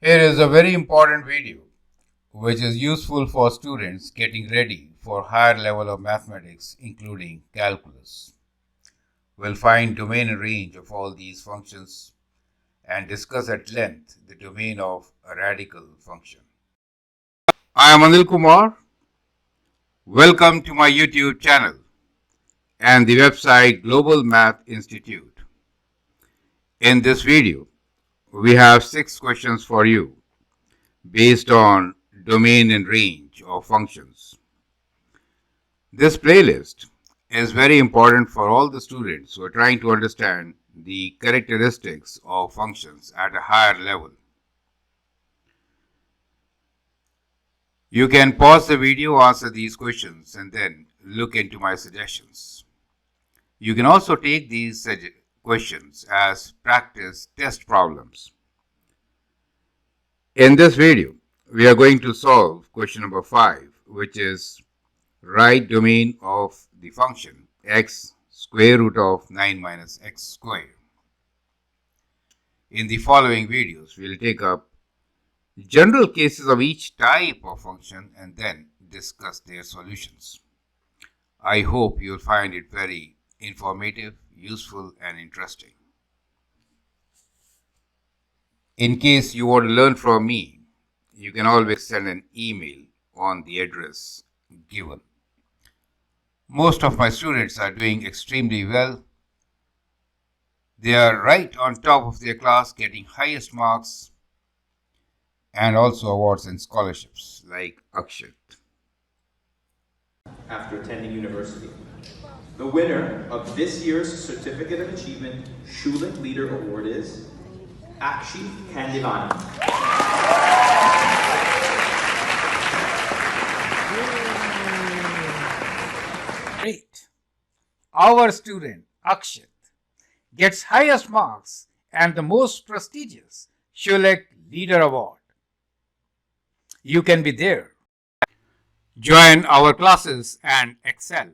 Here is a very important video which is useful for students getting ready for higher level of mathematics including calculus. We'll find domain and range of all these functions and discuss at length the domain of a radical function. I am Anil Kumar. Welcome to my YouTube channel and the website Global Math Institute. In this video, we have 6 questions for you based on domain and range of functions. This playlist is very important for all the students who are trying to understand the characteristics of functions at a higher level. You can pause the video, answer these questions, and then look into my suggestions. You can also take these questions as practice test problems. In this video, we are going to solve question number 5, which is write domain of the function x square root of 9 minus x squared. In the following videos, we will take up general cases of each type of function and then discuss their solutions. I hope you will find it very informative, useful, and interesting. In case you want to learn from me, you can always send an email on the address given. Most of my students are doing extremely well. They are right on top of their class, getting highest marks and also awards and scholarships like Akshat. After attending university. The winner of this year's Certificate of Achievement Schulich Leader Award is anil.anilkhandelwal. Great. Our student Akshat gets highest marks and the most prestigious Schulich Leader Award. You can be there. Join our classes and excel.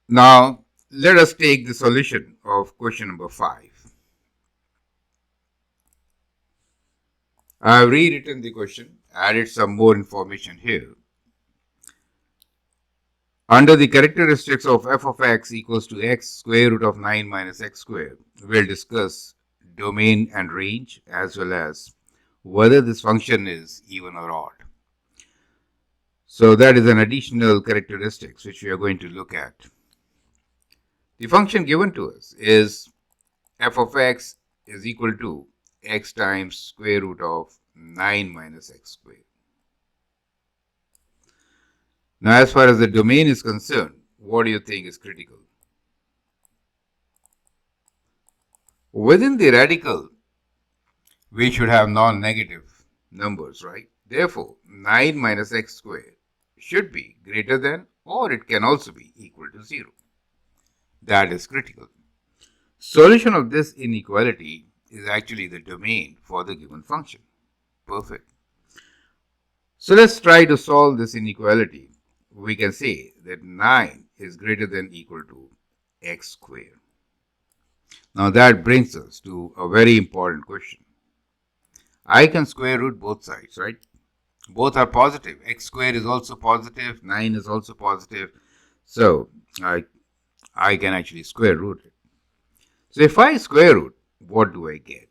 Now, let us take the solution of question number 5. I have rewritten the question, added some more information here. Under the characteristics of f of x equals to x square root of 9 minus x squared, we will discuss domain and range as well as whether this function is even or odd. So that is an additional characteristics which we are going to look at. The function given to us is f of x is equal to x times square root of 9 minus x squared. Now, as far as the domain is concerned, what do you think is critical? Within the radical, we should have non-negative numbers, right? Therefore, 9 minus x squared should be greater than, or it can also be equal to 0. That is critical. Solution of this inequality is actually the domain for the given function. Perfect. So let's try to solve this inequality. We can say that 9 is greater than equal to x squared. Now that brings us to a very important question. I can square root both sides, right? Both are positive. X squared is also positive. 9 is also positive. So I can actually square root it. So if I square root, what do I get?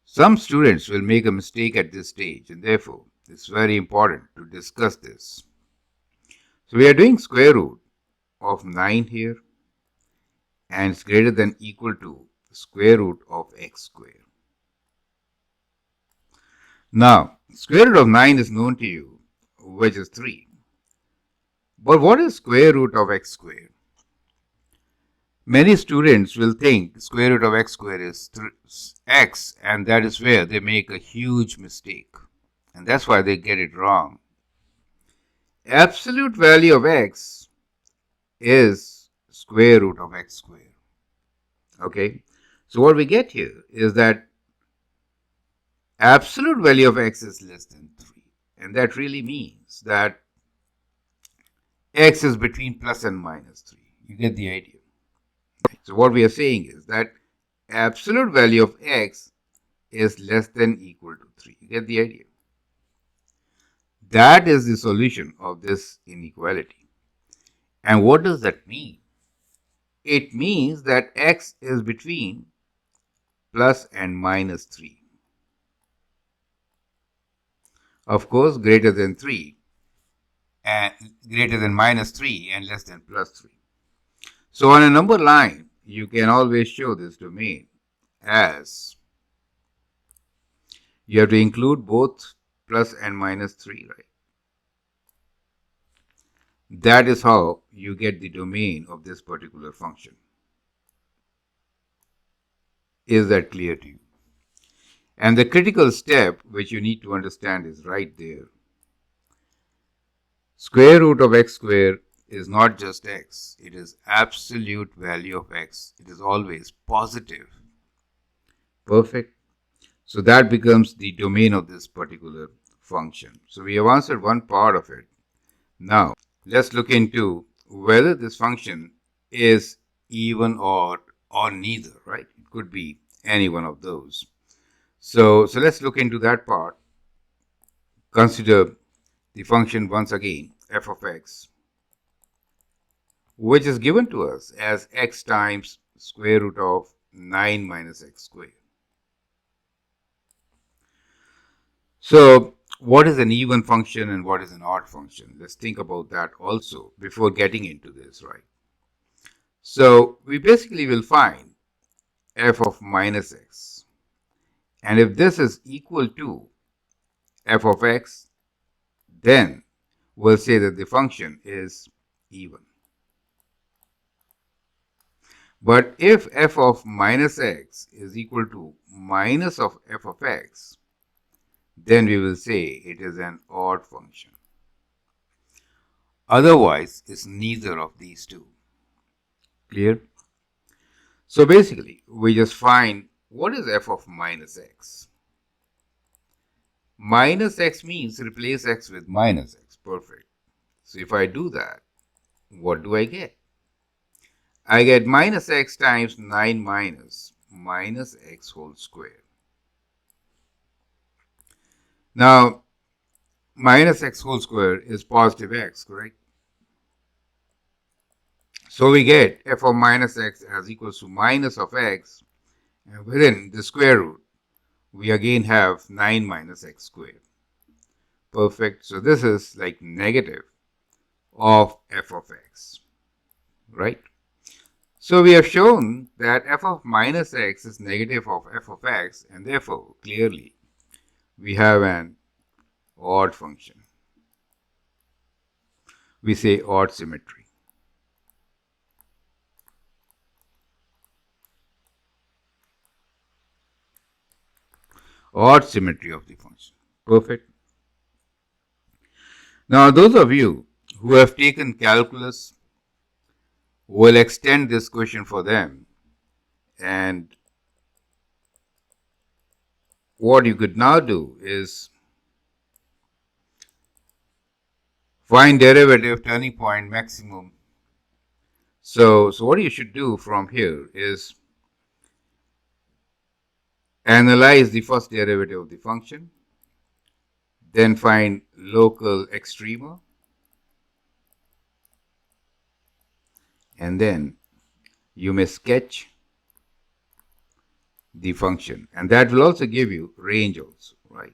Some students will make a mistake at this stage, and therefore it's very important to discuss this. So we are doing square root of 9 here, and it's greater than equal to square root of x squared. Now, square root of 9 is known to you, which is 3. But what is square root of x squared? Many students will think square root of x squared is x, and that is where they make a huge mistake. And that's why they get it wrong. Absolute value of x is square root of x squared. Okay? So what we get here is that absolute value of x is less than 3. And that really means that x is between plus and minus 3. You get the idea. So what we are saying is that absolute value of x is less than equal to 3. You get the idea? That is the solution of this inequality. And what does that mean? It means that x is between plus and minus 3. Of course, greater than 3 and greater than minus 3 and less than plus 3. So on a number line, you can always show this domain as you have to include both plus and minus 3, right? That is how you get the domain of this particular function. Is that clear to you? And the critical step which you need to understand is right there. Square root of x squared is not just x, it is absolute value of x. It is always positive. Perfect. So that becomes the domain of this particular function. So we have answered one part of it. Now, let's look into whether this function is even or neither, right? It could be any one of those. So let's look into that part. Consider the function once again, f of x, which is given to us as x times square root of 9 minus x squared. So what is an even function and what is an odd function? Let's think about that also before getting into this, right? So we basically will find f of minus x. And if this is equal to f of x, then we'll say that the function is even. But if f of minus x is equal to minus of f of x, then we will say it is an odd function. Otherwise, it's neither of these two. Clear? So basically, we just find what is f of minus x. Minus x means replace x with minus x. Perfect. So if I do that, what do I get? I get minus x times 9 minus x whole square. Now, minus x whole square is positive x, correct? So we get f of minus x as equals to minus of x, and within the square root, we again have 9 minus x squared. Perfect. So this is like negative of f of x, right? So we have shown that f of minus x is negative of f of x, and therefore, clearly, we have an odd function. We say odd symmetry. Odd symmetry of the function. Perfect. Now, those of you who have taken calculus will extend this question for them, and what you could now do is find derivative, turning point, maximum. So what you should do from here is analyze the first derivative of the function, then find local extrema, and then you may sketch the function, and that will also give you range also, right?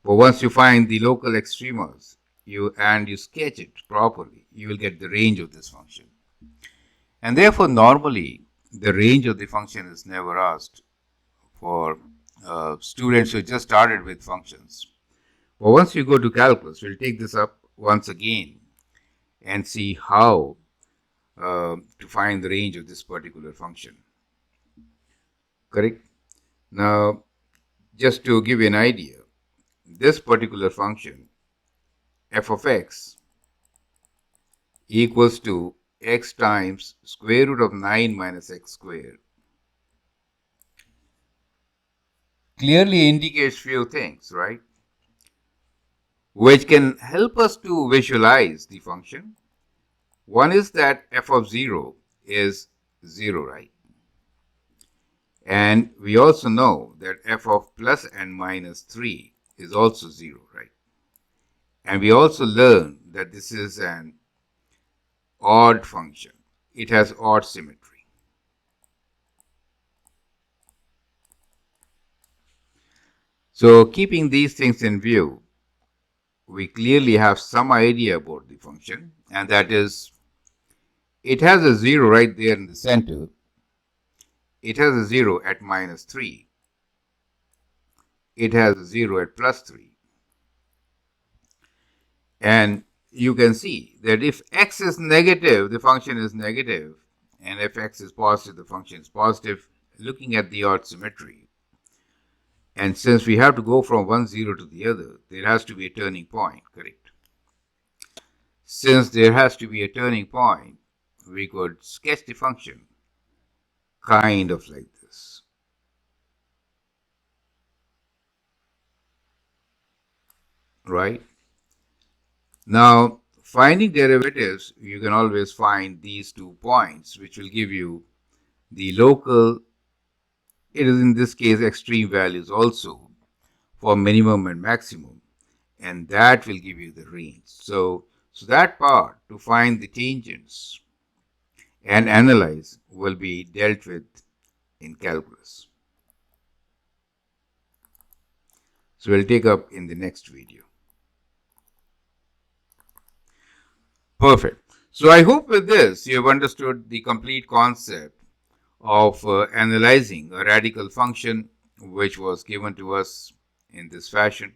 But once you find the local extremas you sketch it properly, you will get the range of this function. And therefore, normally, the range of the function is never asked for students who just started with functions. But once you go to calculus, we'll take this up once again and see how to find the range of this particular function. Correct? Now, just to give you an idea, this particular function, f of x, equals to x times square root of 9 minus x squared, clearly indicates few things, right? Which can help us to visualize the function. One is that f of 0 is 0, right? And we also know that f of plus and minus 3 is also 0, right? And we also learn that this is an odd function. It has odd symmetry. So keeping these things in view, we clearly have some idea about the function, and that is it has a 0 right there in the center. It has a 0 at minus 3. It has a 0 at plus 3. And you can see that if x is negative, the function is negative, and if x is positive, the function is positive, looking at the odd symmetry. And since we have to go from one 0 to the other, there has to be a turning point, correct? Since there has to be a turning point, we could sketch the function kind of like this. Right? Now, finding derivatives, you can always find these 2 points, which will give you the local, it is in this case extreme values also, for minimum and maximum, and that will give you the range. So that part to find the tangents and analyze will be dealt with in calculus. So we'll take up in the next video. Perfect. So I hope with this you have understood the complete concept of analyzing a radical function which was given to us in this fashion.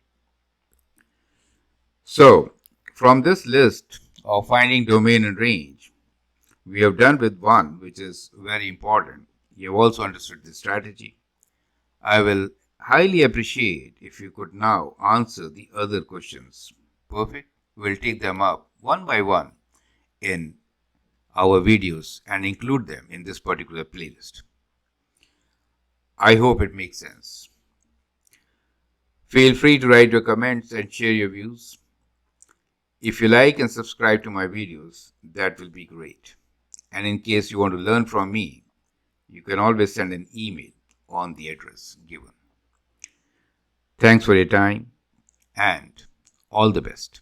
So from this list of finding domain and range, we have done with one which is very important. You have also understood the strategy. I will highly appreciate if you could now answer the other questions. Perfect. We'll take them up one by one in our videos and include them in this particular playlist. I hope it makes sense. Feel free to write your comments and share your views. If you like and subscribe to my videos, that will be great. And in case you want to learn from me, you can always send an email on the address given. Thanks for your time and all the best.